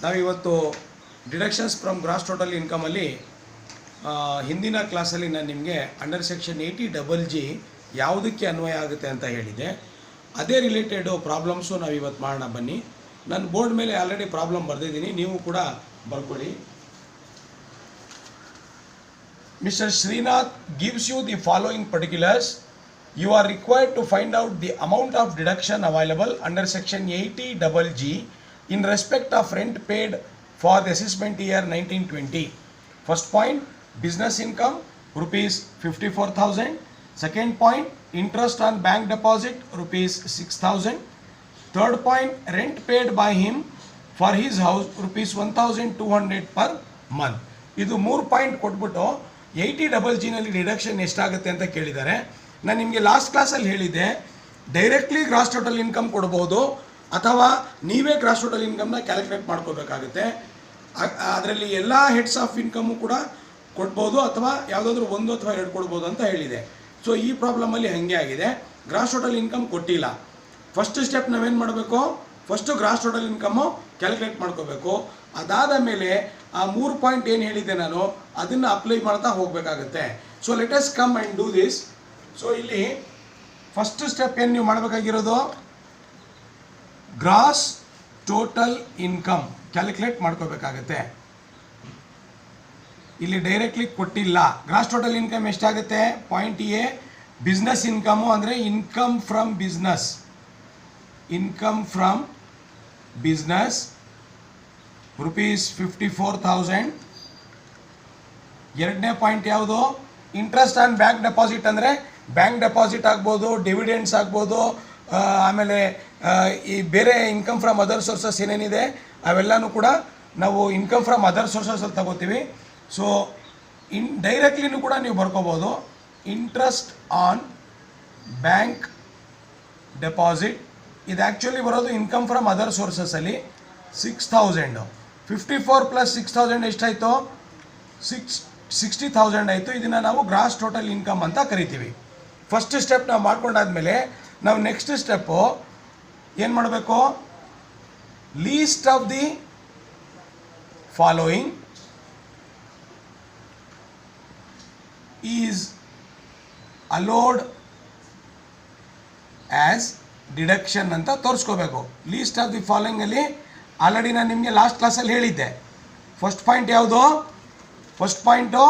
ನಾವಿವತ್ತು deductions from gross total ಇನ್ಕಮಲ್ಲಿ ಹಿಂದಿನ ಕ್ಲಾಸಲ್ಲಿ ನಾನು ನಿಮಗೆ ಅಂಡರ್ ಸೆಕ್ಷನ್ 80G ಯಾವುದಕ್ಕೆ ಅನ್ವಯ ಆಗುತ್ತೆ ಅಂತ ಹೇಳಿದೆ. ಅದೇ ರಿಲೇಟೆಡು ಪ್ರಾಬ್ಲಮ್ಸು ನಾವು ಇವತ್ತು ಮಾಡೋಣ ಬನ್ನಿ. ನಾನು ಬೋರ್ಡ್ ಮೇಲೆ ಆಲ್ರೆಡಿ ಪ್ರಾಬ್ಲಮ್ ಬರೆದಿದ್ದೀನಿ, ನೀವು ಕೂಡ ಬರ್ಕೊಳ್ಳಿ. Mister Srinath gives you the following particulars. You are required to find out the amount of deduction available under section 80G in respect of rent paid for the assessment year 1920. First point, business income rupees 54,000. Second point, interest on bank deposit rupees 6,000. Third point, rent paid by him for his house rupees 1,200 per month. ಇದು 3 point ಕೊಟ್ಬಿಟ್ಟು 80G ನಲ್ಲಿ deduction ಎಷ್ಟಾಗುತ್ತೆ ಅಂತ ಕೇಳಿದ್ದಾರೆ. ನಾನು ನಿಮಗೆ last ಕ್ಲಾಸಲ್ಲಿ ಹೇಳಿದ್ದೆ, ಡೈರೆಕ್ಟ್ಲಿ ಗ್ರಾಸ್ ಟೋಟಲ್ ಇನ್ಕಮ್ ಕೊಡ್ಬೋದು ಅಥವಾ ನೀವೇ ಗ್ರಾಸ್ ಟೋಟಲ್ ಇನ್ಕಮ್ನ ಕ್ಯಾಲ್ಕುಲೇಟ್ ಮಾಡ್ಕೋಬೇಕಾಗುತ್ತೆ. ಅದರಲ್ಲಿ ಎಲ್ಲ ಹೆಡ್ಸ್ ಆಫ್ ಇನ್ಕಮು ಕೂಡ ಕೊಡ್ಬೋದು ಅಥವಾ ಯಾವುದಾದ್ರೂ 1 ಅಥವಾ 2 ಕೊಡ್ಬೋದು ಅಂತ ಹೇಳಿದೆ. ಸೊ ಈ ಪ್ರಾಬ್ಲಮಲ್ಲಿ ಹಾಗೆ ಆಗಿದೆ, ಗ್ರಾಸ್ ಟೋಟಲ್ ಇನ್ಕಮ್ ಕೊಟ್ಟಿಲ್ಲ. ಫಸ್ಟ್ ಸ್ಟೆಪ್ ನಾವೇನು ಮಾಡಬೇಕು, first gross total income calculate ಮಾಡ್ಕೋಬೇಕು. ಅದಾದ ಮೇಲೆ ಆ 3 ಪಾಯಿಂಟ್ ಏನು ಹೇಳಿದ್ದೆ ನಾನು ಅದನ್ನು ಅಪ್ಲೈ ಮಾಡ್ತಾ ಹೋಗಬೇಕಾಗುತ್ತೆ. So let us come and do this. So ಇಲ್ಲಿ ಫಸ್ಟ್ ಸ್ಟೆಪ್ ಏನು ನೀವು ಮಾಡಬೇಕಾಗಿರೋದು, ಗ್ರಾಸ್ ಟೋಟಲ್ ಇನ್ಕಮ್ ಕ್ಯಾಲ್ಕುಲೇಟ್ ಮಾಡ್ಕೋಬೇಕಾಗತ್ತೆ. ಇಲ್ಲಿ ಡೈರೆಕ್ಟ್ಲಿ ಕೊಟ್ಟಿಲ್ಲ. ಗ್ರಾಸ್ ಟೋಟಲ್ ಇನ್ಕಮ್ ಎಷ್ಟಾಗುತ್ತೆ, ಪಾಯಿಂಟ್ ಎ ಬಿಸ್ನೆಸ್ ಇನ್ಕಮು ಅಂದರೆ income from business, income from business rupees 54,000. ಎರಡನೇ ಪಾಯಿಂಟ್ ಯಾವುದು, ಇಂಟ್ರೆಸ್ಟ್ ಆನ್ ಬ್ಯಾಂಕ್ ಡೆಪಾಸಿಟ್ ಅಂದರೆ ಬ್ಯಾಂಕ್ ಡೆಪಾಸಿಟ್ ಆಗ್ಬೋದು, ಡಿವಿಡೆಂಡ್ಸ್ ಆಗ್ಬೋದು, ಆಮೇಲೆ ಈ ಬೇರೆ ಇನ್ಕಮ್ ಫ್ರಮ್ ಅದರ್ ಸೋರ್ಸಸ್ ಏನೇನಿದೆ ಅವೆಲ್ಲನೂ ಕೂಡ ನಾವು ಇನ್ಕಮ್ ಫ್ರಮ್ ಅದರ್ ಸೋರ್ಸಸಲ್ಲಿ ತಗೋತೀವಿ. ಸೊ ಡೈರೆಕ್ಟ್ಲಿನೂ ಕೂಡ ನೀವು ಬರ್ಕೋಬೋದು. ಇಂಟ್ರೆಸ್ಟ್ ಆನ್ ಬ್ಯಾಂಕ್ ಡೆಪಾಸಿಟ್ ಇದು ಆ್ಯಕ್ಚುಲಿ ಬರೋದು ಇನ್ಕಮ್ ಫ್ರಮ್ ಅದರ್ ಸೋರ್ಸಸಲ್ಲಿ 6,000. 54 + 6,000 ಎಷ್ಟಾಯಿತು, 60,000 ಆಯಿತು. ಇದನ್ನು ನಾವು ಗ್ರಾಸ್ ಟೋಟಲ್ ಇನ್ಕಮ್ ಅಂತ ಕರಿತೀವಿ. ಫಸ್ಟ್ ಸ್ಟೆಪ್ ನಾವು ಮಾಡ್ಕೊಂಡಾದ್ಮೇಲೆ ನಾವು ನೆಕ್ಸ್ಟ್ ಸ್ಟೆಪ್ಪು ಏನು ಮಾಡಬೇಕು, least of the following is allowed as deduction ಅಂತ ತೋರಿಸ್ಕೋಬೇಕು. ಲೀಸ್ಟ್ ಆಫ್ ದಿ ಫಾಲೋಯಿಂಗಲ್ಲಿ ಆಲ್ರೆಡಿ ನಾನು ನಿಮಗೆ ಲಾಸ್ಟ್ ಕ್ಲಾಸಲ್ಲಿ ಹೇಳಿದ್ದೆ. ಫಸ್ಟ್ ಪಾಯಿಂಟ್ ಯಾವುದು, first point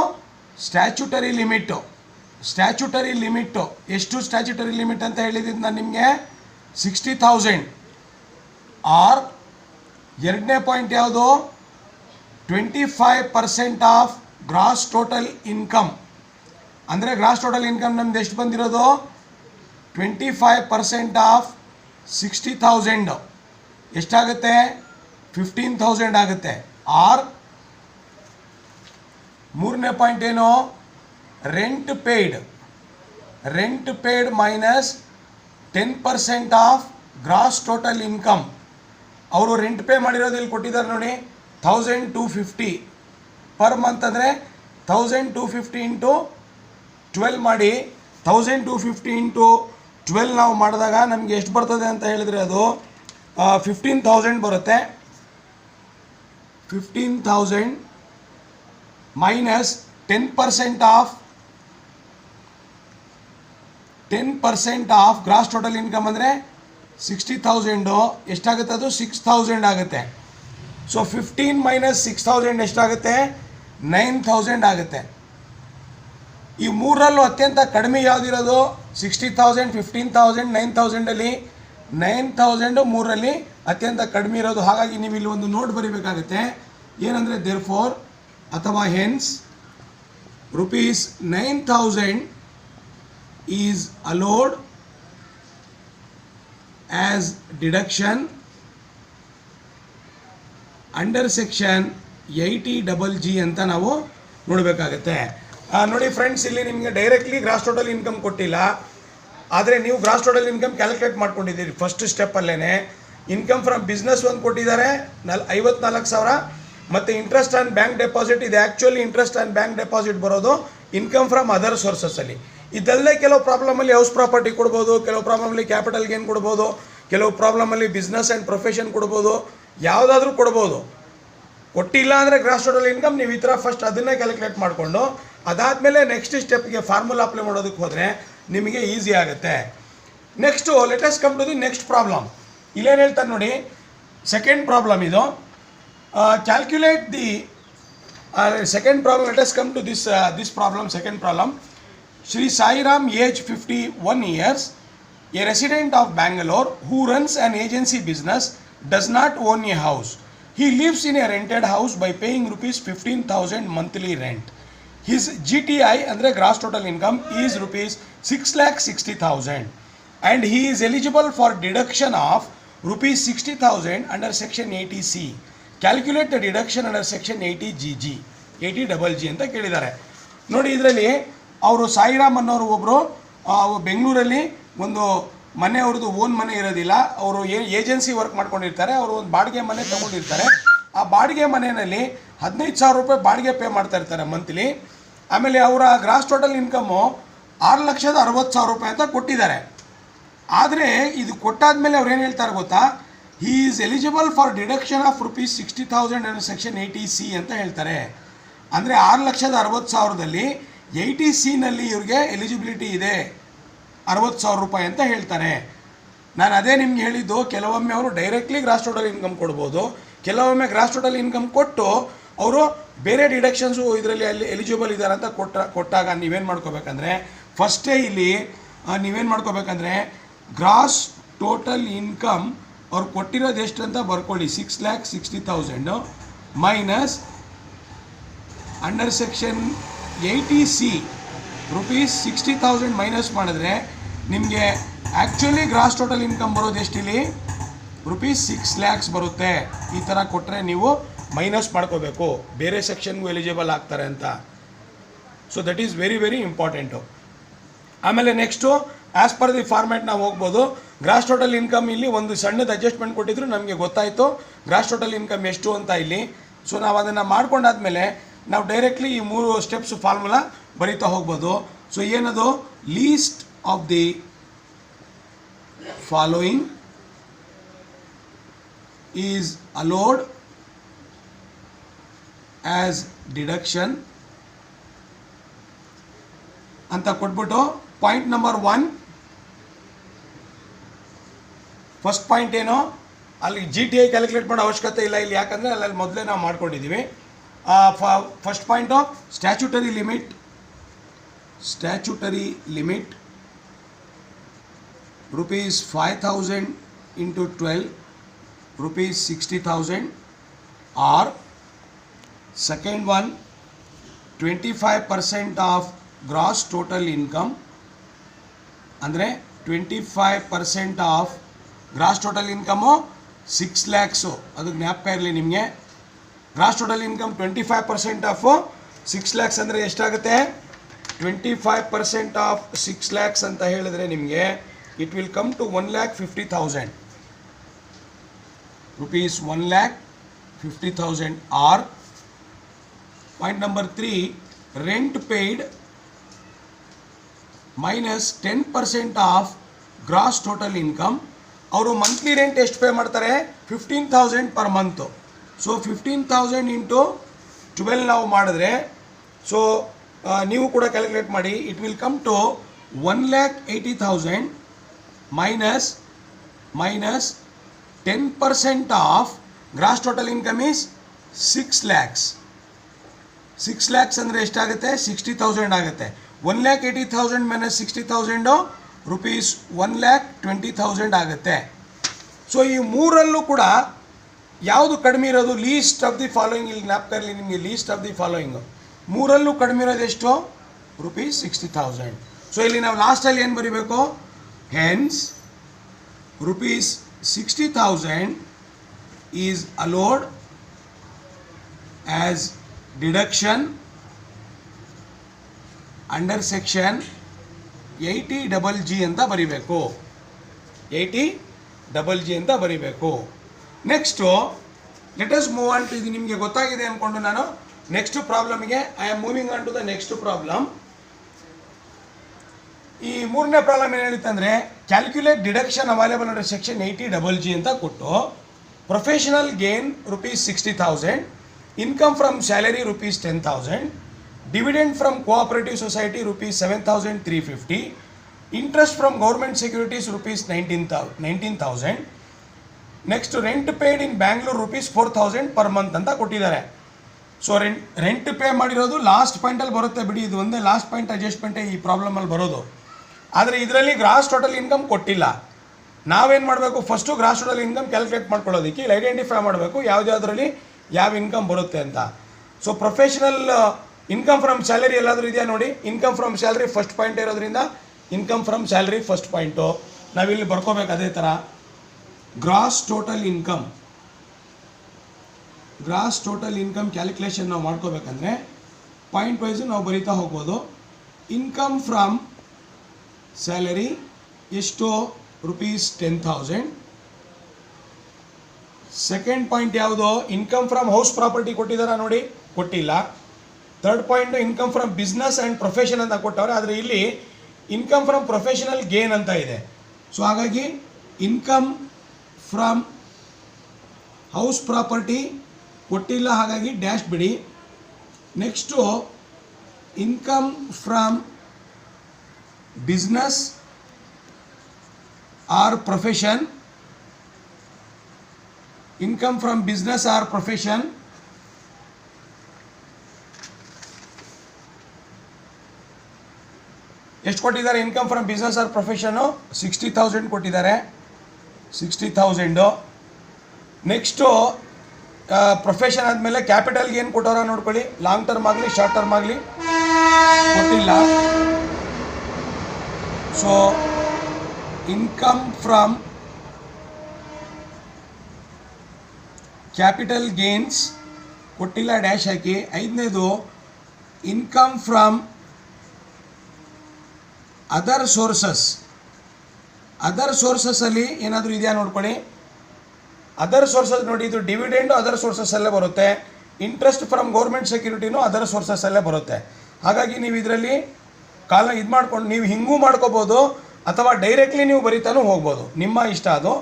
statutory limit. Statutory limit ಎಷ್ಟು, ಸ್ಟ್ಯಾಚ್ಯುಟರಿ ಲಿಮಿಟ್ ಅಂತ ಹೇಳಿದ್ದು ನಾನು ನಿಮಗೆ 60,000. ಆರ್ ಎರಡನೇ ಪಾಯಿಂಟ್ ಯಾವುದು, 25% ಆಫ್ ಗ್ರಾಸ್ ಟೋಟಲ್ ಇನ್ಕಮ್. ಅಂದರೆ ಗ್ರಾಸ್ ಟೋಟಲ್ ಇನ್ಕಮ್ ನಮ್ದು ಎಷ್ಟು ಬಂದಿರೋದು, 25% ಆಫ್ 60,000 ಎಷ್ಟಾಗುತ್ತೆ, 15,000 ಆಗುತ್ತೆ. ಆರ್ ಮೂರನೇ ಪಾಯಿಂಟ್ ಏನು, rent paid, rent paid minus 10% of gross total income. ಅವರು ರೆಂಟ್ ಪೇ ಮಾಡಿರೋದು ಇಲ್ಲಿ ಕೊಟ್ಟಿದ್ದಾರೆ ನೋಡಿ, 1,250 ಪರ್ ಮಂತ್. ಅಂದರೆ 1,250 ಇಂಟು 12 ಮಾಡಿ, 1,250 ಇಂಟು 12 ನಾವು ಮಾಡಿದಾಗ ನಮಗೆ ಎಷ್ಟು ಬರ್ತದೆ ಅಂತ ಹೇಳಿದರೆ ಅದು 15,000 ಬರುತ್ತೆ. 15,000 minus 10% of gross total income ಅಂದರೆ 60,000 ಎಷ್ಟಾಗುತ್ತೆ, ಅದು 6,000 ಆಗುತ್ತೆ. ಸೊ 15 ಮೈನಸ್ 6,000 ಎಷ್ಟಾಗುತ್ತೆ, 9,000 ಆಗುತ್ತೆ. ಈ ಮೂರರಲ್ಲೂ ಅತ್ಯಂತ ಕಡಿಮೆ ಯಾವುದಿರೋದು, 60,000, 15,000, 9,000ಅಲ್ಲಿ 9,000 ಮೂರರಲ್ಲಿ ಅತ್ಯಂತ ಕಡಿಮೆ ಇರೋದು. ಹಾಗಾಗಿ ನೀವು ಇಲ್ಲಿ ಒಂದು ನೋಟ್ ಬರೀಬೇಕಾಗುತ್ತೆ, ಏನಂದರೆ ದೇರ್ ಫೋರ್ ಅಥವಾ hence rupees 9,000 is allowed as deduction under section 80G ಅಂತ ನಾವು ನೋಡಬೇಕಾಗತ್ತೆ. ನೋಡಿ ಫ್ರೆಂಡ್ಸ್, ಇಲ್ಲಿ ನಿಮಗೆ ಡೈರೆಕ್ಟ್ಲಿ ಗ್ರಾಸ್ ಟೋಟಲ್ ಇನ್ಕಮ್ ಕೊಟ್ಟಿಲ್ಲ, ಆದರೆ ನೀವು ಗ್ರಾಸ್ ಟೋಟಲ್ ಇನ್ಕಮ್ ಕ್ಯಾಲ್ಕುಲೇಟ್ ಮಾಡ್ಕೊಂಡಿದ್ದೀರಿ ಫಸ್ಟ್ ಸ್ಟೆಪ್ಪಲ್ಲೇ. ಇನ್ಕಮ್ ಫ್ರಮ್ ಬಿಸ್ನೆಸ್ ಒಂದು ಕೊಟ್ಟಿದ್ದಾರೆ 54,000, ಮತ್ತು ಇಂಟ್ರೆಸ್ಟ್ ಆನ್ ಬ್ಯಾಂಕ್ ಡೆಪಾಸಿಟ್ ಇದೆ. Actually interest on bank deposit ಬರೋದು ಇನ್ಕಮ್ ಫ್ರಮ್ ಅದರ್ ಸೋರ್ಸಸಲ್ಲಿ. ಇದಲ್ಲದೆ ಕೆಲವು ಪ್ರಾಬ್ಲಮಲ್ಲಿ ಹೌಸ್ ಪ್ರಾಪರ್ಟಿ ಕೊಡ್ಬೋದು, ಕೆಲವು ಪ್ರಾಬ್ಲಮಲ್ಲಿ ಕ್ಯಾಪಿಟಲ್ ಗೇನ್ ಕೊಡ್ಬೋದು, ಕೆಲವು ಪ್ರಾಬ್ಲಮಲ್ಲಿ ಬಿಸ್ನೆಸ್ ಆ್ಯಂಡ್ ಪ್ರೊಫೆಷನ್ ಕೊಡ್ಬೋದು, ಯಾವುದಾದ್ರೂ ಕೊಡ್ಬೋದು. ಕೊಟ್ಟಿಲ್ಲ ಅಂದರೆ ಗ್ರಾಸ್ ಟೋಟಲ್ ಇನ್ಕಮ್ ನೀವು ಈ ಥರ ಫಸ್ಟ್ ಅದನ್ನೇ ಕ್ಯಾಲ್ಕುಲೇಟ್ ಮಾಡಿಕೊಂಡು ಅದಾದಮೇಲೆ ನೆಕ್ಸ್ಟ್ ಸ್ಟೆಪ್ಗೆ ಫಾರ್ಮುಲಾ ಅಪ್ಲೈ ಮಾಡೋದಕ್ಕೆ ಹೋದರೆ ನಿಮಗೆ ಈಸಿ ಆಗುತ್ತೆ. Next let's come to the next problem. ಇಲ್ಲೇನು ಹೇಳ್ತಾರೆ ನೋಡಿ, ಸೆಕೆಂಡ್ ಪ್ರಾಬ್ಲಮ್ ಇದು. Calculate the second problem. Let's come to this problem. Second problem. Sri Sai Ram, age 51 years, a resident of Bangalore who runs an agency business, does not own a house. He lives in a rented house by paying rupees 15,000 monthly rent. His GTI andre gross total income is rupees 6,60,000 and he is eligible for deduction of rupees 60,000 under section 80C. Calculate the deduction under section 80GG 80GG ಅಂತ ಕೇಳಿದ್ದಾರೆ ನೋಡಿ. ಇದರಲ್ಲಿ ಅವರು ಸಾಯಿರಾಮ್ ಅನ್ನೋರು ಒಬ್ಬರು ಬೆಂಗಳೂರಲ್ಲಿ ಒಂದು ಮನೆ, ಅವ್ರದ್ದು ಓನ್ ಮನೆ ಇರೋದಿಲ್ಲ, ಅವರು ಏಜೆನ್ಸಿ ವರ್ಕ್ ಮಾಡ್ಕೊಂಡಿರ್ತಾರೆ. ಅವರು ಒಂದು ಬಾಡಿಗೆ ಮನೆ ತೊಗೊಂಡಿರ್ತಾರೆ. ಆ ಬಾಡಿಗೆ ಮನೆಯಲ್ಲಿ 15,000 ರೂಪಾಯಿ ಬಾಡಿಗೆ ಪೇ ಮಾಡ್ತಾ ಇರ್ತಾರೆ ಮಂತ್ಲಿ. ಆಮೇಲೆ ಅವರ ಗ್ರಾಸ್ ಟೋಟಲ್ ಇನ್ಕಮ್ಮು 6,60,000 ರೂಪಾಯಿ ಅಂತ ಕೊಟ್ಟಿದ್ದಾರೆ. ಆದರೆ ಇದು ಕೊಟ್ಟಾದ್ಮೇಲೆ ಅವ್ರು ಏನು ಹೇಳ್ತಾರೆ ಗೊತ್ತಾ, he is eligible for deduction of rupees 60,000 under section 80C ಅಂತ ಹೇಳ್ತಾರೆ. ಅಂದರೆ 6,60,000ದಲ್ಲಿ 80C ಇವ್ರಿಗೆ ಎಲಿಜಿಬಿಲಿಟಿ ಇದೆ 60,000 ರೂಪಾಯಿ ಅಂತ ಹೇಳ್ತಾರೆ. ನಾನು ಅದೇ ನಿಮ್ಗೆ ಹೇಳಿದ್ದು, ಕೆಲವೊಮ್ಮೆ ಅವರು ಡೈರೆಕ್ಟ್ಲಿ ಗ್ರಾಸ್ ಟೋಟಲ್ ಇನ್ಕಮ್ ಕೊಡ್ಬೋದು, ಕೆಲವೊಮ್ಮೆ ಗ್ರಾಸ್ ಟೋಟಲ್ ಇನ್ಕಮ್ ಕೊಟ್ಟು ಅವರು ಬೇರೆ ಡಿಡಕ್ಷನ್ಸು ಇದರಲ್ಲಿ ಅಲ್ಲಿ ಎಲಿಜಿಬಲ್ ಇದ್ದಾರೆ ಅಂತ ಕೊಟ್ಟಾಗ ನೀವೇನು ಮಾಡ್ಕೋಬೇಕಂದ್ರೆ, ಫಸ್ಟೇ ಇಲ್ಲಿ ನೀವೇನು ಮಾಡ್ಕೋಬೇಕಂದ್ರೆ ಗ್ರಾಸ್ ಟೋಟಲ್ ಇನ್ಕಮ್ ಅವ್ರು ಕೊಟ್ಟಿರೋದು ಎಷ್ಟು ಅಂತ ಬರ್ಕೊಳ್ಳಿ. 6,60,000 minus under section 80C rupees 60,000 minus ಮಾಡಿದ್ರೆ ನಿಮಗೆ ಆ್ಯಕ್ಚುಲಿ ಗ್ರಾಸ್ ಟೋಟಲ್ ಇನ್ಕಮ್ ಬರೋದು ಎಷ್ಟಿಲ್ಲಿ rupees 6 lakhs ಬರುತ್ತೆ. ಈ ಥರ ಕೊಟ್ಟರೆ ನೀವು ಮೈನಸ್ ಮಾಡ್ಕೋಬೇಕು, ಬೇರೆ ಸೆಕ್ಷನ್ಗೂ ಎಲಿಜಿಬಲ್ ಆಗ್ತಾರೆ ಅಂತ. So that is very very important. ಆಮೇಲೆ next as per the format ನಾವು ಹೋಗ್ಬೋದು. ಗ್ರಾಸ್ ಟೋಟಲ್ ಇನ್ಕಮ್ ಇಲ್ಲಿ ಒಂದು ಸಣ್ಣದು ಅಡ್ಜಸ್ಟ್ಮೆಂಟ್ ಕೊಟ್ಟಿದ್ರು, ನಮಗೆ ಗೊತ್ತಾಯಿತು ಗ್ರಾಸ್ ಟೋಟಲ್ ಇನ್ಕಮ್ ಎಷ್ಟು ಅಂತ ಇಲ್ಲಿ. ಸೊ ನಾವು ಅದನ್ನು ಮಾಡ್ಕೊಂಡಾದ್ಮೇಲೆ ನಾವು ಡೈರೆಕ್ಟ್ಲಿ ಈ 3 ಸ್ಟೆಪ್ಸ್ ಫಾರ್ಮುಲಾ ಬರೀತಾ ಹೋಗ್ಬೋದು. ಸೊ ಏನದು, least of the following is allowed as deduction ಅಂತ ಕೊಟ್ಬಿಟ್ಟು ಪಾಯಿಂಟ್ ನಂಬರ್ 1 ಫಸ್ಟ್ ಪಾಯಿಂಟ್ ಏನು, ಅಲ್ಲಿ GTI ಕ್ಯಾಲ್ಕುಲೇಟ್ ಮಾಡೋ ಅವಶ್ಯಕತೆ ಇಲ್ಲ ಇಲ್ಲಿ, ಯಾಕಂದರೆ ಅಲ್ಲಿ ಮೊದಲೇ ನಾವು ಮಾಡ್ಕೊಂಡಿದ್ದೀವಿ. First point statutory limit rupees 5,000 into 12 rupees 60,000, or second one 25% of gross total income ಅಂದರೆ 25% of gross total income 6 lakhs. ಅದು ಜ್ಞಾಪಕ ಇರಲಿ ನಿಮಗೆ. Gross total income 25% of 6 lakhs ಅಂದರೆ ಎಷ್ಟಾಗುತ್ತೆ, 25% ಆಫ್ 6 lakhs ಅಂತ ಹೇಳಿದ್ರೆ ನಿಮಗೆ it will come to 1,50,000 rupees 1,50,000. Or point number 3 rent paid minus 10% of gross total income. ಅವರು ಮಂತ್ಲಿ ರೆಂಟ್ ಎಷ್ಟು ಪೇ ಮಾಡ್ತಾರೆ, 15,000 ಪರ್ ಮಂತು. ಸೊ 15,000 ಇಂಟು 12 ನಾವು ಮಾಡಿದ್ರೆ, ಸೊ ನೀವು ಕೂಡ ಕ್ಯಾಲ್ಕುಲೇಟ್ ಮಾಡಿ, it will come to 1,80,000 minus 10% of gross total income is 6 lakhs. 6 lakhs ಅಂದರೆ ಎಷ್ಟಾಗುತ್ತೆ, 60,000 ಆಗುತ್ತೆ. 1,80,000 ಮೈನಸ್ 60,000 rupees 1,20,000 ಆಗುತ್ತೆ. ಸೊ ಈ ಮೂರಲ್ಲೂ ಕೂಡ ಯಾವುದು ಕಡಿಮೆ ಇರೋದು, ಲೀಸ್ಟ್ ಆಫ್ ದಿ ಫಾಲೋಯಿಂಗ್. ಇಲ್ಲಿ ಜ್ಞಾಪಕ ಇರಲಿ ನಿಮಗೆ, ಲೀಸ್ಟ್ ಆಫ್ ದಿ ಫಾಲೋಯಿಂಗು ಮೂರಲ್ಲೂ ಕಡಿಮೆ ಇರೋದು ಎಷ್ಟು, rupees 60,000. ಸೊ ಇಲ್ಲಿ ನಾವು ಲಾಸ್ಟಲ್ಲಿ ಏನು ಬರೀಬೇಕು, hence rupees 60,000 is allowed as deduction under section 80GG ಅಂತ ಬರೀಬೇಕು. 80GG ಅಂತ ಬರೀಬೇಕು. Next let us move on to, ಇದು ನಿಮಗೆ ಗೊತ್ತಾಗಿದೆ ಅಂದ್ಕೊಂಡು ನಾನು ನೆಕ್ಸ್ಟ್ ಪ್ರಾಬ್ಲಮ್ಗೆ I am moving on to the next problem. ಈ ಮೂರನೇ ಪ್ರಾಬ್ಲಮ್ ಏನು ಹೇಳಿತ್ತಂದರೆ, calculate deduction available under section 80GG ಅಂತ ಕೊಟ್ಟು professional gain rupees 60,000, income from salary rupees 10,000, dividend from cooperative society rupees 7,350, interest from government securities rupees 19,000, next rent paid in Bangalore rupees 4,000 per month ಅಂತ ಕೊಟ್ಟಿದ್ದಾರೆ. So rent pay ಮಾಡಿರೋದು last ಪಾಯಿಂಟಲ್ಲಿ ಬರುತ್ತೆ ಬಿಡಿ, ಇದು ಒಂದೇ last point ಅಡ್ಜಸ್ಟ್ಮೆಂಟೇ ಈ ಪ್ರಾಬ್ಲಮಲ್ಲಿ ಬರೋದು. ಆದರೆ ಇದರಲ್ಲಿ ಗ್ರಾಸ್ ಟೋಟಲ್ ಇನ್ಕಮ್ ಕೊಟ್ಟಿಲ್ಲ. ನಾವೇನು ಮಾಡಬೇಕು, first gross total income calculate ಮಾಡ್ಕೊಳ್ಳೋದಕ್ಕೆ ಇಲ್ಲಿ ಐಡೆಂಟಿಫೈ ಮಾಡಬೇಕು ಯಾವುದ್ಯಾವುದರಲ್ಲಿ ಯಾವ ಇನ್ಕಮ್ ಬರುತ್ತೆ ಅಂತ. So professional income from salary ಎಲ್ಲಾದರೂ ಇದೆಯಾ ನೋಡಿ. Income from salary first point ಇರೋದ್ರಿಂದ income from salary first point ನಾವಿಲ್ಲಿ ಬರ್ಕೋಬೇಕು. ಅದೇ ಥರ ಗ್ರಾಸ್ ಟೋಟಲ್ ಇನ್ಕಮ್ ಕ್ಯಾಲ್ಕುಲೇಷನ್ ನಾವು ಮಾಡ್ಕೋಬೇಕಂದ್ರೆ ಪಾಯಿಂಟ್ ವೈಸು ನಾವು ಬರೀತಾ ಹೋಗ್ಬೋದು. ಇನ್ಕಮ್ ಫ್ರಮ್ ಸ್ಯಾಲರಿ ಎಷ್ಟು, ರುಪೀಸ್ 10,000. ಸೆಕೆಂಡ್ ಪಾಯಿಂಟ್ ಯಾವುದು, ಇನ್ಕಮ್ ಫ್ರಮ್ ಹೌಸ್ ಪ್ರಾಪರ್ಟಿ ಕೊಟ್ಟಿದ್ದಾರಾ ನೋಡಿ, ಕೊಟ್ಟಿಲ್ಲ. Third point income from business and profession ಅಂತ ಕೊಟ್ಟವ್ರೆ, ಆದರೆ ಇಲ್ಲಿ ಇನ್ಕಮ್ ಫ್ರಮ್ ಪ್ರೊಫೆಷನಲ್ ಗೇನ್ ಅಂತ ಇದೆ. ಸೊ ಹಾಗಾಗಿ ಇನ್ಕಮ್ ಫ್ರಮ್ ಹೌಸ್ ಪ್ರಾಪರ್ಟಿ ಕೊಟ್ಟಿಲ್ಲ, ಹಾಗಾಗಿ ಡ್ಯಾಶ್ ಬಿಡಿ. Next income from business or profession, income from business or profession ಎಷ್ಟು ಕೊಟ್ಟಿದ್ದಾರೆ? Income from business or profession 60,000 ಕೊಟ್ಟಿದ್ದಾರೆ, 60,000. ನೆಕ್ಸ್ಟು ಪ್ರೊಫೆಷನ್ ಆದಮೇಲೆ ಕ್ಯಾಪಿಟಲ್ಗೆ ಏನು ಕೊಟ್ಟವ್ರ ನೋಡ್ಕೊಳ್ಳಿ, ಲಾಂಗ್ ಟರ್ಮ್ ಆಗಲಿ ಶಾರ್ಟ್ ಟರ್ಮ್ ಆಗಲಿ ಕೊಟ್ಟಿಲ್ಲ. So income from capital gains ಕೊಟ್ಟಿಲ್ಲ, ಡ್ಯಾಶ್ ಹಾಕಿ. ಐದನೇದು ಇನ್ಕಮ್ ಫ್ರಮ್ ಅದರ್ ಸೋರ್ಸಸ್ಸಲ್ಲಿ ಏನಾದರೂ ಇದೆಯಾ ನೋಡ್ಕೊಳ್ಳಿ. ಅದರ್ ಸೋರ್ಸಸ್ ನೋಡಿ, ಇದು ಡಿವಿಡೆಂಡು ಅದರ್ ಸೋರ್ಸಸ್ಸಲ್ಲೇ ಬರುತ್ತೆ, ಇಂಟ್ರೆಸ್ಟ್ ಫ್ರಮ್ ಗೌರ್ಮೆಂಟ್ ಸೆಕ್ಯೂರಿಟಿನೂ ಅದರ್ ಸೋರ್ಸಸ್ಸಲ್ಲೇ ಬರುತ್ತೆ. ಹಾಗಾಗಿ ನೀವು ಇದರಲ್ಲಿ ಇದು ಮಾಡ್ಕೊಂಡು ನೀವು ಹಿಂಗೂ ಮಾಡ್ಕೋಬೋದು ಅಥವಾ ಡೈರೆಕ್ಟ್ಲಿ ನೀವು ಬರೀತಾನೂ ಹೋಗ್ಬೋದು, ನಿಮ್ಮ ಇಷ್ಟ. ಅದು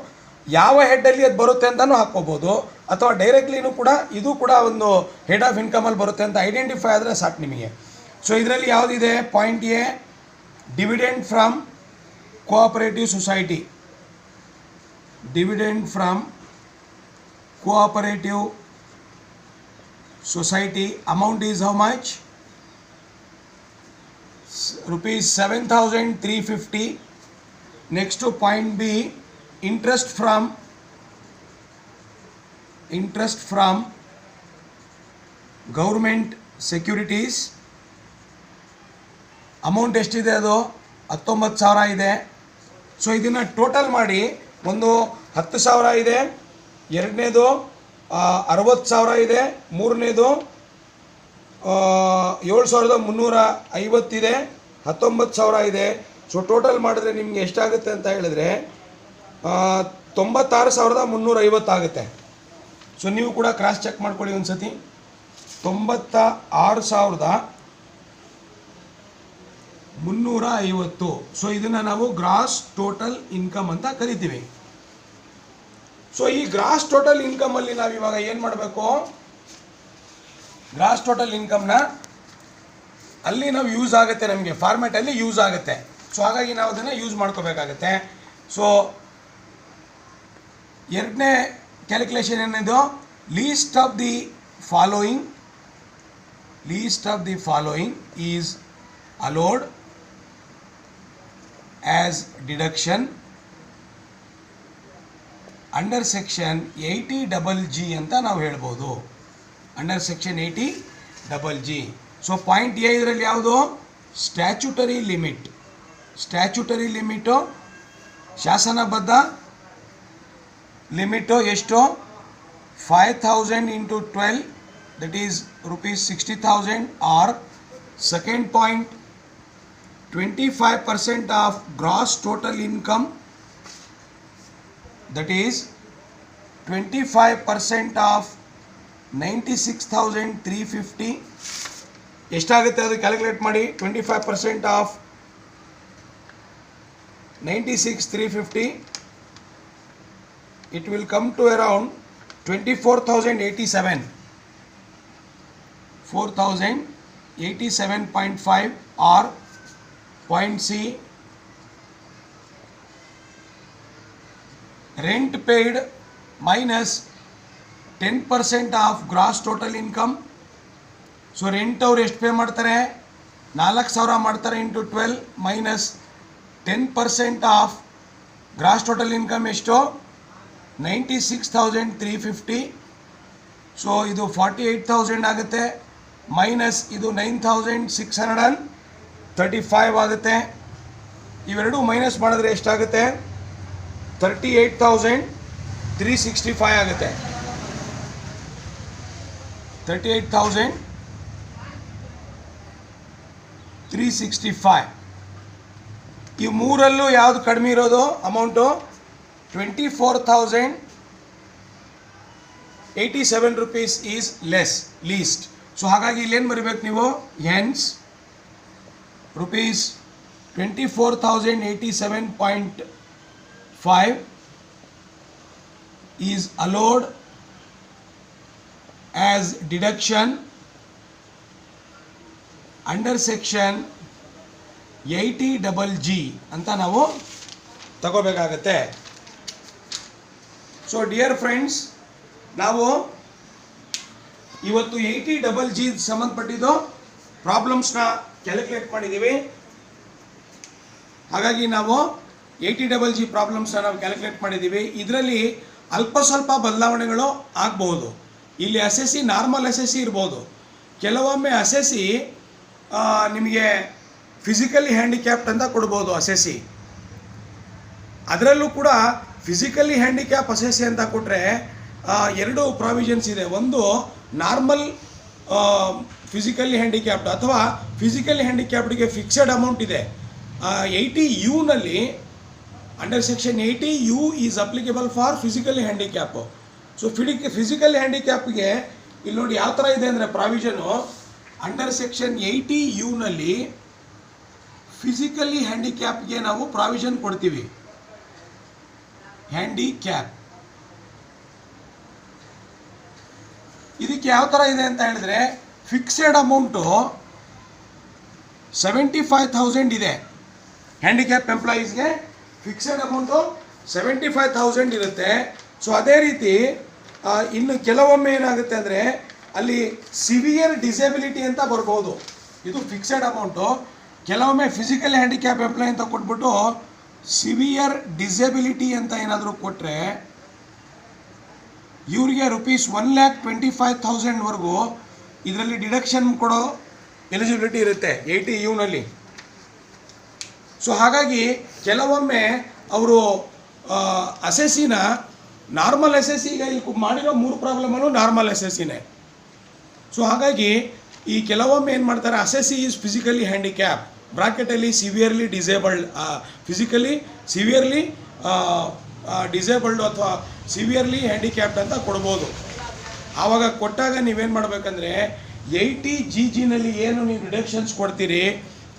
ಯಾವ ಹೆಡ್ಡಲ್ಲಿ ಅದು ಬರುತ್ತೆ ಅಂತಲೂ ಹಾಕ್ಕೋಬೋದು, ಅಥವಾ ಡೈರೆಕ್ಟ್ಲಿನೂ ಕೂಡ ಇದು ಕೂಡ ಒಂದು ಹೆಡ್ ಆಫ್ ಇನ್ಕಮಲ್ಲಿ ಬರುತ್ತೆ ಅಂತ ಐಡೆಂಟಿಫೈ ಆದರೆ ಸಾಕು ನಿಮಗೆ. ಸೊ ಇದರಲ್ಲಿ ಯಾವುದಿದೆ, point A dividend from cooperative society, dividend from cooperative society amount is how much? Rupees 7,350. Next to point B, interest from government securities amount ಎಷ್ಟಿದೆ, ಅದು 19,000 ಇದೆ. ಸೊ ಇದನ್ನು ಟೋಟಲ್ ಮಾಡಿ, ಒಂದು 10,000 ಇದೆ, ಎರಡನೇದು 60,000 ಇದೆ, ಮೂರನೇದು 7,350 ಇದೆ, 19,000 ಇದೆ. ಸೊ ಟೋಟಲ್ ಮಾಡಿದ್ರೆ ನಿಮಗೆ ಎಷ್ಟಾಗುತ್ತೆ ಅಂತ ಹೇಳಿದ್ರೆ 96,350 ಆಗುತ್ತೆ. ಸೊ ನೀವು ಕೂಡ ಕ್ರಾಸ್ ಚೆಕ್ ಮಾಡ್ಕೊಳ್ಳಿ ಒಂದು ಸತಿ. 96,350. ಸೊ ಇದನ್ನು ನಾವು ಗ್ರಾಸ್ ಟೋಟಲ್ ಇನ್ಕಮ್ ಅಂತ ಕರಿತೀವಿ. ಸೊ ಈ ಗ್ರಾಸ್ ಟೋಟಲ್ ಇನ್ಕಮಲ್ಲಿ ನಾವು ಇವಾಗ ಏನು ಮಾಡಬೇಕು, ಗ್ರಾಸ್ ಟೋಟಲ್ ಇನ್ಕಮ್ನ ಅಲ್ಲಿ ನಾವು ಯೂಸ್ ಆಗುತ್ತೆ, ನಮಗೆ ಫಾರ್ಮ್ಯಾಟಲ್ಲಿ ಯೂಸ್ ಆಗುತ್ತೆ. ಸೊ ಹಾಗಾಗಿ ನಾವು ಅದನ್ನು ಯೂಸ್ ಮಾಡ್ಕೋಬೇಕಾಗತ್ತೆ. ಸೊ ಎರಡನೇ ಕ್ಯಾಲ್ಕುಲೇಷನ್ ಏನಿದು, least of the following is allowed as deduction under section 80G ಅಂತ ನಾವು ಹೇಳ್ಬೋದು. Under section 80G. So point A ಇದರಲ್ಲಿ ಯಾವುದು, ಸ್ಟ್ಯಾಚ್ಯುಟರಿ ಲಿಮಿಟು ಶಾಸನಬದ್ಧ ಲಿಮಿಟು ಎಷ್ಟು, 5,000 into 12, that is rupees 60,000. Or second point, 25% of gross total income, that is 25% of 96,350. ಎಷ್ಟಾಗುತ್ತೆ ಅದು calculate ಮಾಡಿ. 25% of 96,350, it will come to around 24,087. 4087.5 or point C, rent paid minus 10% of gross total income. So rent ಅವ್ರು ಎಷ್ಟು pay ಮಾಡ್ತಾರೆ, 4,000 ಮಾಡ್ತಾರೆ into 12 minus 10% of gross total income ಎಷ್ಟು, 96,350. So ಇದು 48,000 ಆಗುತ್ತೆ, ಮೈನಸ್ ಇದು 9,635 ಆಗುತ್ತೆ. ಇವೆರಡು ಮೈನಸ್ ಮಾಡಿದ್ರೆ ಎಷ್ಟಾಗುತ್ತೆ, 38,365 ಆಗುತ್ತೆ. 38,365. ಈ ಮೂರಲ್ಲೂ ಯಾವುದು ಕಡಿಮೆ ಇರೋದು amount, 24,087 rupees is least. So ಹಾಗಾಗಿ ಇಲ್ಲೇನು ಬರೀಬೇಕು ನೀವು, hence ₹24,087.5 is allowed as deduction under section 80G ಅಂತ ನಾವು ತಗೋಬೇಕಾಗತ್ತೆ. ಸೊ ಡಿಯರ್ ಫ್ರೆಂಡ್ಸ್, ನಾವು ಇವತ್ತು 80G ಸಂಬಂಧಪಟ್ಟಿದ್ದು ಪ್ರಾಬ್ಲಮ್ಸ್ನ ಕ್ಯಾಲ್ಕುಲೇಟ್ ಮಾಡಿದ್ದೀವಿ. ಹಾಗಾಗಿ ನಾವು 80G ಪ್ರಾಬ್ಲಮ್ಸ್ನ ನಾವು ಕ್ಯಾಲ್ಕುಲೇಟ್ ಮಾಡಿದ್ದೀವಿ. ಇದರಲ್ಲಿ ಅಲ್ಪ ಸ್ವಲ್ಪ ಬದಲಾವಣೆಗಳು ಆಗ್ಬೋದು. ಇಲ್ಲಿ ಅಸೆಸಿ ನಾರ್ಮಲ್ ಅಸೆಸಿ ಇರ್ಬೋದು, ಕೆಲವೊಮ್ಮೆ ಅಸೆಸಿ ನಿಮಗೆ ಫಿಸಿಕಲಿ ಹ್ಯಾಂಡಿಕ್ಯಾಪ್ಟ್ ಅಂತ ಕೊಡ್ಬೋದು ಅಸೆಸಿ. ಅದರಲ್ಲೂ ಕೂಡ ಫಿಸಿಕಲಿ ಹ್ಯಾಂಡಿಕ್ಯಾಪ್ ಅಸೆಸಿ ಅಂತ ಕೊಟ್ಟರೆ ಎರಡು ಪ್ರಾವಿಷನ್ಸ್ ಇದೆ. ಒಂದು ನಾರ್ಮಲ್ ಫಿಸಿಕಲಿ ಹ್ಯಾಂಡಿಕ್ಯಾಪ್ಡ್ ಅಥವಾ ಫಿಸಿಕಲಿ ಹ್ಯಾಂಡಿಕ್ಯಾಪ್ಡ್ಗೆ ಫಿಕ್ಸೆಡ್ ಅಮೌಂಟ್ ಇದೆ. 80U under section 80U is applicable for physically handicap. So physical ಹ್ಯಾಂಡಿಕ್ಯಾಪ್ಗೆ ಇಲ್ಲಿ ನೋಡಿ ಯಾವ ಥರ ಇದೆ ಅಂದರೆ provision, under section 80U physically ಹ್ಯಾಂಡಿಕ್ಯಾಪ್ಗೆ ನಾವು ಪ್ರಾವಿಷನ್ ಕೊಡ್ತೀವಿ. ಹ್ಯಾಂಡಿಕ್ಯಾಪ್ ಇದಕ್ಕೆ ಯಾವ ಥರ ಇದೆ ಅಂತ ಹೇಳಿದ್ರೆ, ಫಿಕ್ಸೆಡ್ ಅಮೌಂಟು 75,000 ಇದೆ. ಹ್ಯಾಂಡಿಕ್ಯಾಪ್ ಎಂಪ್ಲಾಯೀಸ್ಗೆ ಫಿಕ್ಸೆಡ್ ಅಮೌಂಟು 75,000 ಇರುತ್ತೆ. ಸೊ ಅದೇ ರೀತಿ ಇನ್ನು ಕೆಲವೊಮ್ಮೆ ಏನಾಗುತ್ತೆ ಅಂದರೆ ಅಲ್ಲಿ ಸಿವಿಯರ್ ಡಿಸೇಬಿಲಿಟಿ ಅಂತ ಬರ್ಬೋದು. ಇದು ಫಿಕ್ಸೆಡ್ ಅಮೌಂಟು. ಕೆಲವೊಮ್ಮೆ ಫಿಸಿಕಲ್ ಹ್ಯಾಂಡಿಕ್ಯಾಪ್ ಎಂಪ್ಲಾಯ್ ಅಂತ ಕೊಟ್ಬಿಟ್ಟು ಸಿವಿಯರ್ ಡಿಸೇಬಿಲಿಟಿ ಅಂತ ಏನಾದರೂ ಕೊಟ್ಟರೆ ಇವರಿಗೆ ₹1,25,000 ಇದರಲ್ಲಿ ಡಿಡಕ್ಷನ್ ಕೊಡೋ ಎಲಿಜಿಬಿಲಿಟಿ ಇರುತ್ತೆ 80U. ಸೊ ಹಾಗಾಗಿ ಕೆಲವೊಮ್ಮೆ ಅವರು ಅಸೆಸಿನ ನಾರ್ಮಲ್ ಅಸೆಸಿಗೆ ಇಲ್ಲಿ ಮಾಡಿರೋ 3 ಪ್ರಾಬ್ಲಮಲ್ಲೂ ನಾರ್ಮಲ್ ಅಸೆಸಿನೇ. ಸೊ ಹಾಗಾಗಿ ಈ ಕೆಲವೊಮ್ಮೆ ಏನು ಮಾಡ್ತಾರೆ, ಅಸೆಸಿ ಈಸ್ ಫಿಸಿಕಲಿ ಹ್ಯಾಂಡಿಕ್ಯಾಪ್ ಬ್ರಾಕೆಟಲ್ಲಿ severely disabled, physically severely disabled ಅಥವಾ ಸಿವಿಯರ್ಲಿ ಹ್ಯಾಂಡಿಕ್ಯಾಪ್ಡ್ ಅಂತ ಕೊಡ್ಬೋದು. ಆವಾಗ ಕೊಟ್ಟಾಗ ನೀವೇನು ಮಾಡಬೇಕಂದ್ರೆ 80G ಏನು ನೀವು ರಿಡಕ್ಷನ್ಸ್ ಕೊಡ್ತೀರಿ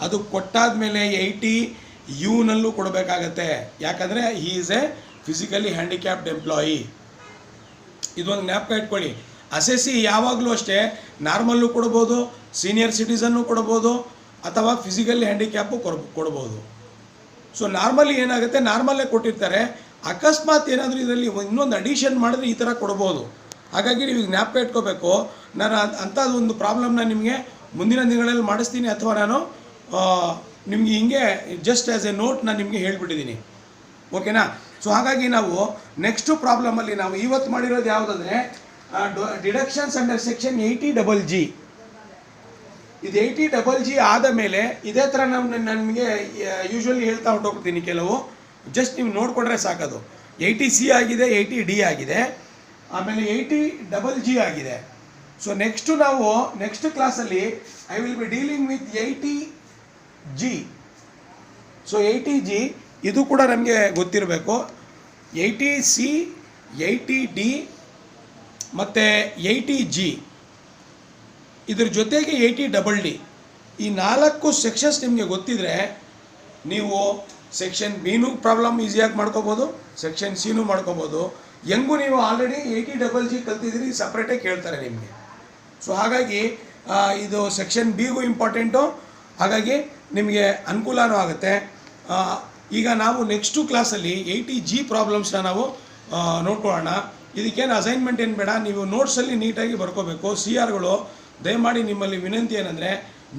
ಅದು ಕೊಟ್ಟಾದ ಮೇಲೆ 80U ಕೊಡಬೇಕಾಗತ್ತೆ. ಯಾಕಂದರೆ he is A physically handicapped employee. ಇದೊಂದು ಜ್ಞಾಪಕ ಇಟ್ಕೊಳ್ಳಿ. ಅಸೆಸಿ ಯಾವಾಗಲೂ ಅಷ್ಟೇ ನಾರ್ಮಲ್ಲು ಕೊಡ್ಬೋದು, ಸೀನಿಯರ್ ಸಿಟಿಸನ್ನು ಕೊಡ್ಬೋದು, ಅಥವಾ ಫಿಸಿಕಲಿ ಹ್ಯಾಂಡಿಕ್ಯಾಪು ಕೊಡ್ಬೋದು. ಸೊ ನಾರ್ಮಲಿ ಏನಾಗುತ್ತೆ, ನಾರ್ಮಲ್ಲೇ ಕೊಟ್ಟಿರ್ತಾರೆ. ಅಕಸ್ಮಾತ್ ಏನಾದರೂ ಇದರಲ್ಲಿ ಇನ್ನೊಂದು ಅಡಿಷನ್ ಮಾಡಿದ್ರೆ ಈ ಥರ ಕೊಡ್ಬೋದು. ಹಾಗಾಗಿ ನೀವು ಜ್ಞಾಪಕ ಇಟ್ಕೋಬೇಕು. ನಾನು ಅಂಥದ್ದು ಒಂದು ಪ್ರಾಬ್ಲಮ್ನ ನಿಮಗೆ ಮುಂದಿನ ದಿನಗಳಲ್ಲಿ ಮಾಡಿಸ್ತೀನಿ, ಅಥವಾ ನಾನು ನಿಮಗೆ ಹಿಂಗೆ ಜಸ್ಟ್ ಆ್ಯಸ್ ಎ ನೋಟ್ ನಾನು ನಿಮಗೆ ಹೇಳಿಬಿಟ್ಟಿದ್ದೀನಿ. ಓಕೆನಾ? ಸೊ ಹಾಗಾಗಿ ನಾವು ನೆಕ್ಸ್ಟು ಪ್ರಾಬ್ಲಮಲ್ಲಿ ನಾವು ಇವತ್ತು ಮಾಡಿರೋದು ಯಾವುದಂದರೆ ಡಿಡಕ್ಷನ್ಸ್ ಅಂಡರ್ ಸೆಕ್ಷನ್ 80G. ಇದು 80G ಆದ ಮೇಲೆ ಇದೇ ಥರ ನಾನು ನಿಮಗೆ ಯೂಶ್ವಲಿ ಹೇಳ್ತಾ ಹೊರಟೋಗ್ತೀನಿ. ಕೆಲವು ಜಸ್ಟ್ ನೀವು ನೋಡಿಕೊಂಡ್ರೆ ಸಾಕದು. 80C ಆಗಿದೆ, 80D ಆಗಿದೆ, ಆಮೇಲೆ 80G ಆಗಿದೆ. ಸೊ ನೆಕ್ಸ್ಟು ನಾವು ನೆಕ್ಸ್ಟ್ ಕ್ಲಾಸಲ್ಲಿ I will be dealing with 80G. So 80G ಇದು ಕೂಡ ನಮಗೆ ಗೊತ್ತಿರಬೇಕು. 80C, 80D ಮತ್ತು 80G, ಇದ್ರ ಜೊತೆಗೆ 80D. ಈ 4 ಸೆಕ್ಷನ್ಸ್ ನಿಮಗೆ ಗೊತ್ತಿದ್ರೆ ನೀವು ಸೆಕ್ಷನ್ ಬಿನೂ ಪ್ರಾಬ್ಲಮ್ ಈಸಿಯಾಗಿ ಮಾಡ್ಕೋಬೋದು, ಸೆಕ್ಷನ್ ಸಿನೂ ಮಾಡ್ಕೋಬೋದು. ಹೆಂಗೂ ನೀವು ಆಲ್ರೆಡಿ 80G ಕಲ್ತಿದ್ದೀರಿ, ಸಪ್ರೇಟಾಗಿ ಕೇಳ್ತಾರೆ ನಿಮಗೆ. ಸೊ ಹಾಗಾಗಿ ಇದು ಸೆಕ್ಷನ್ ಬಿಗೂ ಇಂಪಾರ್ಟೆಂಟು, ಹಾಗಾಗಿ ನಿಮಗೆ ಅನುಕೂಲನೂ ಆಗುತ್ತೆ. ಈಗ ನಾವು ನೆಕ್ಸ್ಟು ಕ್ಲಾಸಲ್ಲಿ 80G ಪ್ರಾಬ್ಲಮ್ಸ್ನ ನಾವು ನೋಡ್ಕೊಳ್ಳೋಣ. ಇದಕ್ಕೇನು ಅಸೈನ್ಮೆಂಟ್ ಏನು ಬೇಡ, ನೀವು ನೋಟ್ಸಲ್ಲಿ ನೀಟಾಗಿ ಬರ್ಕೋಬೇಕು. CRಗಳು ದಯಮಾಡಿ ನಿಮ್ಮಲ್ಲಿ ವಿನಂತಿ ಏನಂದರೆ,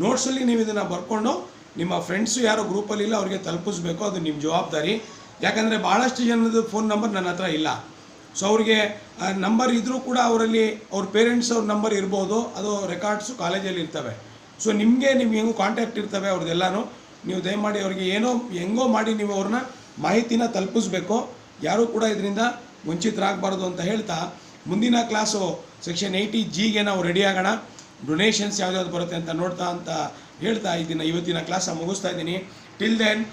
ನೋಟ್ಸಲ್ಲಿ ನೀವು ಇದನ್ನು ಬರ್ಕೊಂಡು ನಿಮ್ಮ ಫ್ರೆಂಡ್ಸು ಯಾರೋ ಗ್ರೂಪಲ್ಲಿ ಇಲ್ಲ ಅವ್ರಿಗೆ ತಲುಪಿಸ್ಬೇಕು, ಅದು ನಿಮ್ಮ ಜವಾಬ್ದಾರಿ. ಯಾಕಂದರೆ ಭಾಳಷ್ಟು ಜನದ ಫೋನ್ ನಂಬರ್ ನನ್ನ ಹತ್ರ ಇಲ್ಲ. ಸೊ ಅವ್ರಿಗೆ ನಂಬರ್ ಇದ್ದರೂ ಕೂಡ ಅವರಲ್ಲಿ ಅವ್ರ ಪೇರೆಂಟ್ಸ್ ಅವ್ರ ನಂಬರ್ ಇರ್ಬೋದು, ಅದು ರೆಕಾರ್ಡ್ಸು ಕಾಲೇಜಲ್ಲಿ ಇರ್ತವೆ. ಸೊ ನಿಮಗೆ ಹೆಂಗೂ ಕಾಂಟ್ಯಾಕ್ಟ್ ಇರ್ತವೆ ಅವ್ರದ್ದೆಲ್ಲನೂ. ನೀವು ದಯಮಾಡಿ ಅವ್ರಿಗೆ ಹೆಂಗೋ ಮಾಡಿ ನೀವು ಅವ್ರನ್ನ ಮಾಹಿತಿನ ತಲುಪಿಸ್ಬೇಕು. ಯಾರೂ ಕೂಡ ಇದರಿಂದ ವಂಚಿತರಾಗಬಾರ್ದು ಅಂತ ಹೇಳ್ತಾ, ಮುಂದಿನ ಕ್ಲಾಸು ಸೆಕ್ಷನ್ 80Gಗೆ ನಾವು ರೆಡಿ ಆಗೋಣ. ಡೊನೇಷನ್ಸ್ ಯಾವ್ದಾವ್ದು ಬರುತ್ತೆ ಅಂತ ನೋಡ್ತಾ ಅಂತ ಹೇಳ್ತಾ ಇವತ್ತಿನ ಕ್ಲಾಸ ಮುಗಿಸ್ತಾ ಇದ್ದೀನಿ. Till then,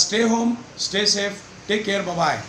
stay home, stay safe, take care, ಬಾಯ್.